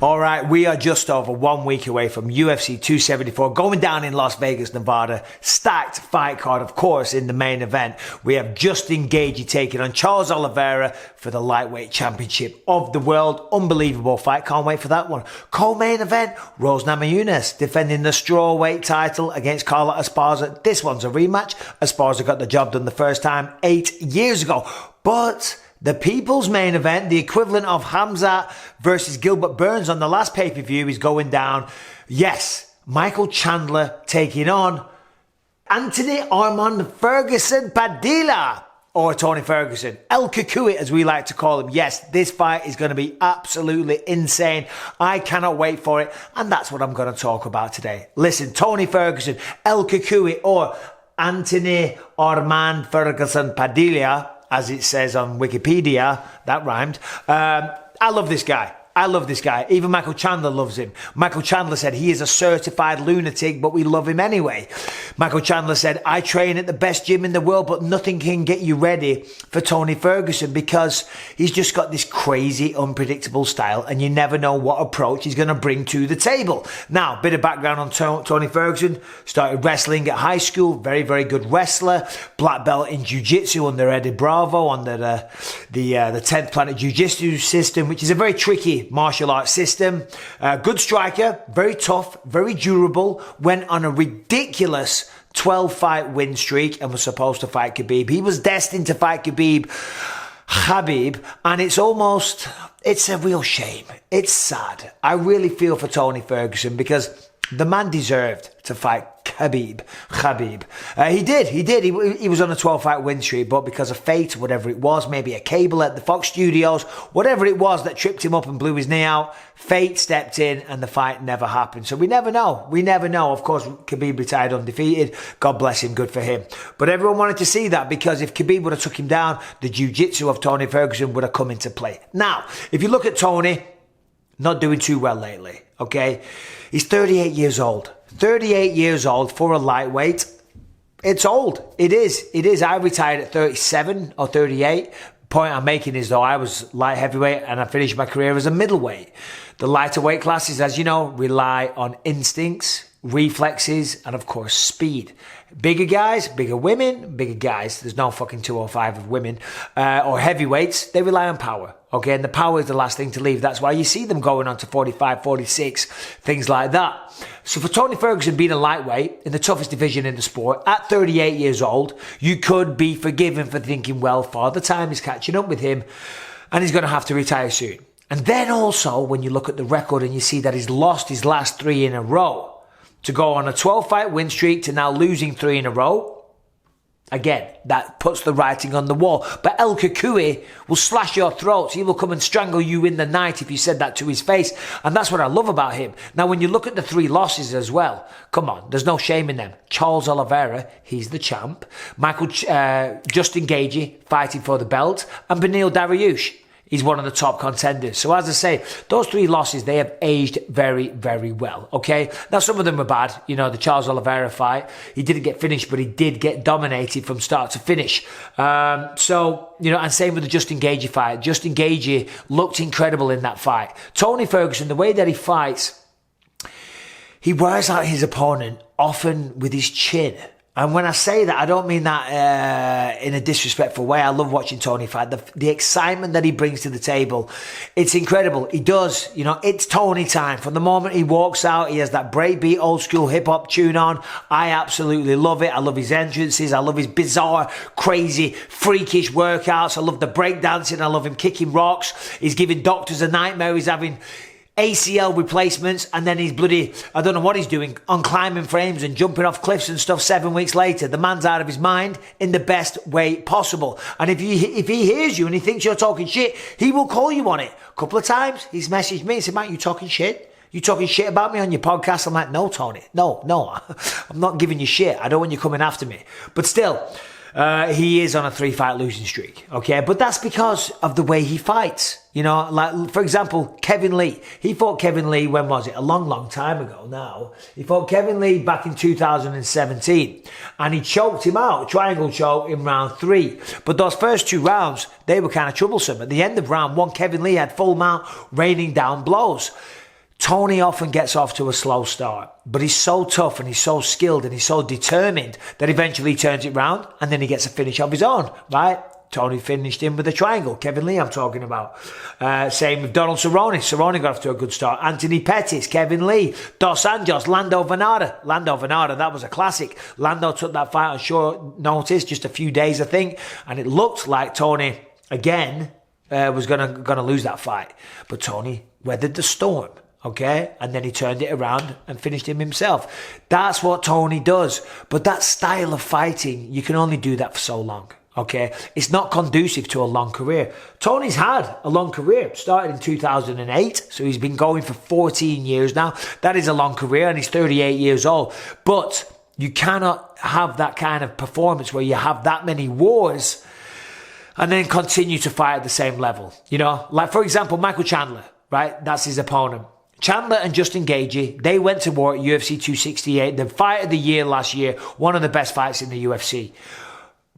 All right, we are just over 1 week away from UFC 274 going down in Las Vegas, Nevada. Stacked fight card, of course, in the main event. We have Justin Gaethje taking on Charles Oliveira for the lightweight championship of the world. Unbelievable fight. Can't wait for that one. Co-main event, Rose Namajunas defending the strawweight title against Carla Esparza. This one's a rematch. Esparza got the job done the first time 8 years ago. But the people's main event, the equivalent of Hamza versus Gilbert Burns on the last pay-per-view, is going down. Yes, Michael Chandler taking on Anthony Armand Ferguson Padilla, or Tony Ferguson, El Cucuy as we like to call him. Yes, this fight is going to be absolutely insane. I cannot wait for it, and that's what I'm going to talk about today. Listen, Tony Ferguson, El Cucuy, or Anthony Armand Ferguson Padilla, as it says on Wikipedia, that rhymed. I love this guy. I love this guy. Even Michael Chandler loves him. Michael Chandler said he is a certified lunatic, but we love him anyway. Michael Chandler said, I train at the best gym in the world, but nothing can get you ready for Tony Ferguson because he's just got this crazy, unpredictable style and you never know what approach he's going to bring to the table. Now, bit of background on Tony Ferguson. Started wrestling at high school. Very, very good wrestler. Black belt in jiu-jitsu under Eddie Bravo, under the 10th Planet Jiu-Jitsu system, which is a very tricky martial arts system. Good striker, very tough, very durable. Went on a ridiculous 12-fight win streak and was supposed to fight Khabib. He was destined to fight Khabib, and it's a real shame. It's sad. I really feel for Tony Ferguson because the man deserved to fight Khabib. He did. He was on a 12-fight win streak, but because of fate, whatever it was, maybe a cable at the Fox Studios, whatever it was that tripped him up and blew his knee out, fate stepped in and the fight never happened. So we never know. Of course, Khabib retired undefeated. God bless him. Good for him. But everyone wanted to see that because if Khabib would have took him down, the jiu-jitsu of Tony Ferguson would have come into play. Now, if you look at Tony, not doing too well lately, okay? He's 38 years old. 38 years old for a lightweight. It's old. It is. I retired at 37 or 38. Point I'm making is, though, I was light heavyweight and I finished my career as a middleweight. The lighter weight classes, as you know, rely on instincts, reflexes, and of course, speed. Bigger guys, bigger women, bigger guys. There's no fucking 205 of women. Or heavyweights, they rely on power. Okay, and the power is the last thing to leave. That's why you see them going on to 45, 46, things like that. So for Tony Ferguson being a lightweight in the toughest division in the sport, at 38 years old, you could be forgiven for thinking, well, Father Time is catching up with him and he's going to have to retire soon. And then also, when you look at the record and you see that he's lost his last 3 in a row, to go on a 12-fight win streak to now losing 3 in a row, again, that puts the writing on the wall. But El Cucuy will slash your throats. He will come and strangle you in the night if you said that to his face. And that's what I love about him. Now, when you look at the 3 losses as well, come on, there's no shame in them. Charles Oliveira, he's the champ. Justin Gaethje fighting for the belt. And Beneil Dariush, he's one of the top contenders. So as I say, those 3 losses, they have aged very, very well, okay? Now, some of them were bad. You know, the Charles Oliveira fight, he didn't get finished, but he did get dominated from start to finish. And same with the Justin Gaethje fight. Justin Gaethje looked incredible in that fight. Tony Ferguson, the way that he fights, he wears out his opponent often with his chin. And when I say that, I don't mean that in a disrespectful way. I love watching Tony fight. The excitement that he brings to the table, it's incredible. He does, it's Tony time. From the moment he walks out, he has that breakbeat, old school hip hop tune on. I absolutely love it. I love his entrances. I love his bizarre, crazy, freakish workouts. I love the breakdancing. I love him kicking rocks. He's giving doctors a nightmare. He's having ACL replacements, and then he's I don't know what he's doing, on climbing frames and jumping off cliffs and stuff 7 weeks later. The man's out of his mind in the best way possible. And if he hears you and he thinks you're talking shit, he will call you on it. A couple of times, he's messaged me and said, Matt, you talking shit? You talking shit about me on your podcast? I'm like, no, Tony. No, I'm not giving you shit. I don't want you coming after me. But still, he is on a 3-fight losing streak, okay? But that's because of the way he fights. Like, for example, Kevin Lee. He fought Kevin Lee, when was it? A long, long time ago now. He fought Kevin Lee back in 2017. And he choked him out, triangle choke, in round 3. But those first 2 rounds, they were kind of troublesome. At the end of round 1, Kevin Lee had full mount, raining down blows. Tony often gets off to a slow start, but he's so tough and he's so skilled and he's so determined that eventually he turns it round and then he gets a finish of his own, right? Tony finished him with a triangle. Kevin Lee, I'm talking about. Same with Donald Cerrone. Cerrone got off to a good start. Anthony Pettis, Kevin Lee, Dos Anjos, Lando Venata. that was a classic. Lando took that fight on short notice, just a few days, I think, and it looked like Tony, again, was gonna lose that fight. But Tony weathered the storm. Okay, and then he turned it around and finished him himself. That's what Tony does. But that style of fighting, you can only do that for so long. Okay, it's not conducive to a long career. Tony's had a long career. Started in 2008, so he's been going for 14 years now. That is a long career, and he's 38 years old. But you cannot have that kind of performance where you have that many wars and then continue to fight at the same level. You know, like for example, Michael Chandler, right? That's his opponent. Chandler and Justin Gaethje, they went to war at UFC 268, the fight of the year last year, one of the best fights in the UFC.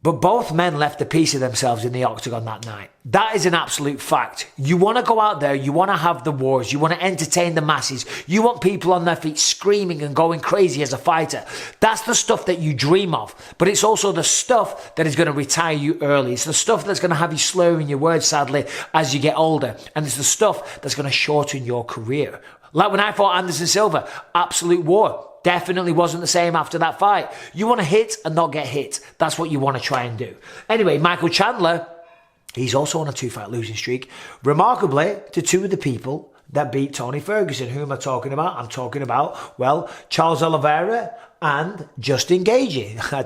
But both men left a piece of themselves in the octagon that night. That is an absolute fact. You want to go out there, you want to have the wars, you want to entertain the masses, you want people on their feet screaming and going crazy as a fighter. That's the stuff that you dream of. But it's also the stuff that is going to retire you early. It's the stuff that's going to have you slurring your words, sadly, as you get older. And it's the stuff that's going to shorten your career. Like when I fought Anderson Silva, absolute war. Definitely wasn't the same after that fight. You want to hit and not get hit. That's what you want to try and do. Anyway, Michael Chandler, he's also on a 2-fight losing streak. Remarkably, to two of the people that beat Tony Ferguson. Who am I talking about? I'm talking about, well, Charles Oliveira and Justin Gaethje. I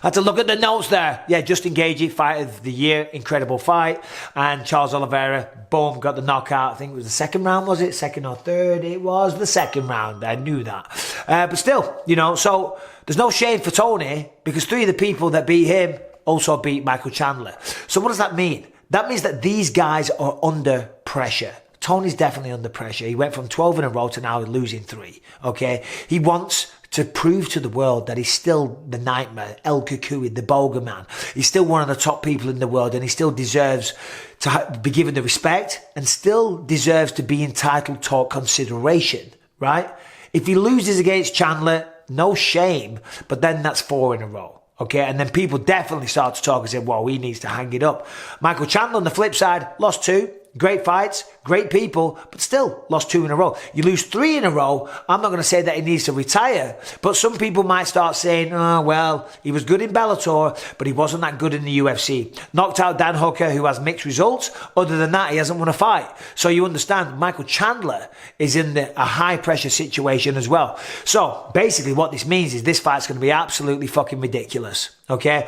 had to look at the notes there. Yeah, Justin Gaethje, fight of the year, incredible fight. And Charles Oliveira, boom, got the knockout. I think it was the second round, was it? Second or third? It was the second round. I knew that. But still, you know, so there's no shame for Tony because three of the people that beat him also beat Michael Chandler. So what does that mean? That means that these guys are under pressure. Tony's definitely under pressure. He went from 12 in a row to now losing 3. Okay? He wants to prove to the world that he's still the nightmare, El Kukui, the bogeyman. He's still one of the top people in the world and he still deserves to be given the respect and still deserves to be entitled to consideration, right? If he loses against Chandler, no shame, but then that's 4 in a row. Okay, and then people definitely start to talk and say, well, he needs to hang it up. Michael Chandler on the flip side, lost 2. Great fights, great people, but still lost 2 in a row. You lose 3 in a row, I'm not going to say that he needs to retire, but some people might start saying, oh, well, he was good in Bellator, but he wasn't that good in the UFC. Knocked out Dan Hooker, who has mixed results. Other than that, he hasn't won a fight. So you understand, Michael Chandler is in a high-pressure situation as well. So basically what this means is this fight's going to be absolutely fucking ridiculous, okay?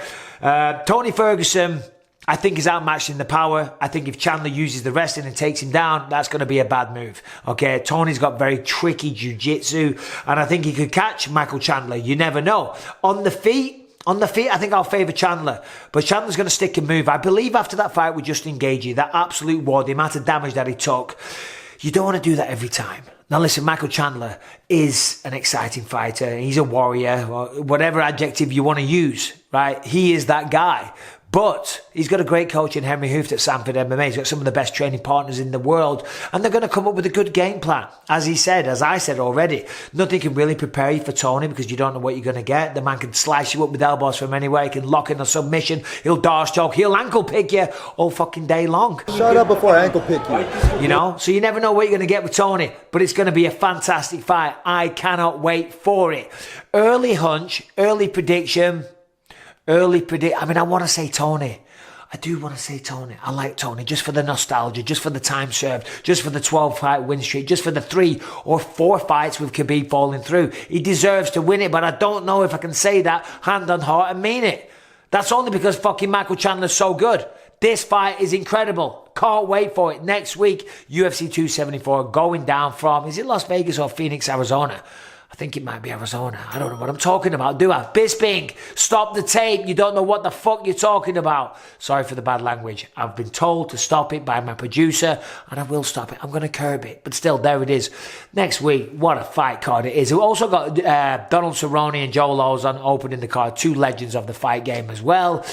Tony Ferguson, I think he's outmatched in the power. I think if Chandler uses the wrestling and takes him down, that's going to be a bad move. Okay, Tony's got very tricky jiu-jitsu, and I think he could catch Michael Chandler. You never know. On the feet, I think I'll favour Chandler. But Chandler's going to stick and move. I believe after that fight with Justin Gaethje, that absolute war, the amount of damage that he took, you don't want to do that every time. Now listen, Michael Chandler is an exciting fighter. He's a warrior, or whatever adjective you want to use, right? He is that guy. But he's got a great coach in Henry Hooft at Sanford MMA. He's got some of the best training partners in the world. And they're going to come up with a good game plan. As I said already, nothing can really prepare you for Tony because you don't know what you're going to get. The man can slice you up with elbows from anywhere. He can lock in a submission. He'll darce choke. He'll ankle pick you all fucking day long. Shut up before I ankle pick you. You know? So you never know what you're going to get with Tony. But it's going to be a fantastic fight. I cannot wait for it. Early hunch, early prediction. I mean, I want to say Tony. I do want to say Tony. I like Tony just for the nostalgia, just for the time served, just for the 12-fight win streak, just for the 3 or 4 fights with Khabib falling through. He deserves to win it, but I don't know if I can say that hand on heart and mean it. That's only because fucking Michael Chandler's so good. This fight is incredible. Can't wait for it. Next week, UFC 274 going down from, is it Las Vegas or Phoenix, Arizona? I think it might be Arizona. I don't know what I'm talking about, do I? Bisping, stop the tape. You don't know what the fuck you're talking about. Sorry for the bad language. I've been told to stop it by my producer, and I will stop it. I'm going to curb it. But still, there it is. Next week, what a fight card it is. We also got Donald Cerrone and Joe Lozon opening the card. 2 legends of the fight game as well.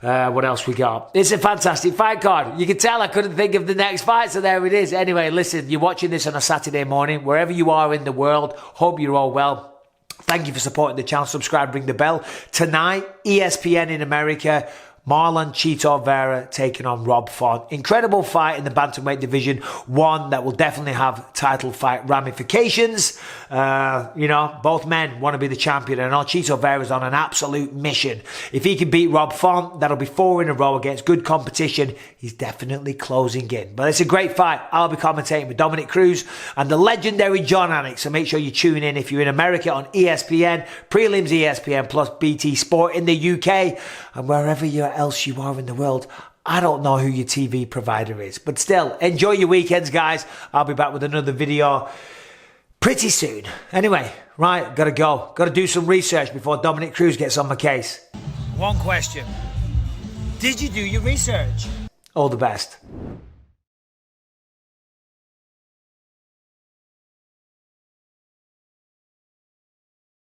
What else we got? It's a fantastic fight card. You can tell I couldn't think of the next fight, so there it is. Anyway, listen, you're watching this on a Saturday morning, wherever you are in the world. Hope you're all well. Thank you for supporting the channel. Subscribe, ring the bell. Tonight, ESPN in America. Marlon Chito Vera taking on Rob Font. Incredible fight in the bantamweight division. One that will definitely have title fight ramifications. Both men want to be the champion, and Chito Vera's on an absolute mission. If he can beat Rob Font, that'll be 4 in a row against good competition. He's definitely closing in. But it's a great fight. I'll be commentating with Dominic Cruz and the legendary John Anik. So make sure you tune in if you're in America on ESPN, prelims ESPN plus BT Sport in the UK, and wherever else you are in the world. I don't know who your TV provider is, but still, enjoy your weekends, guys. I'll be back with another video pretty soon. Anyway, right, gotta go. Gotta do some research before Dominic Cruz gets on my case. One question. Did you do your research? All the best.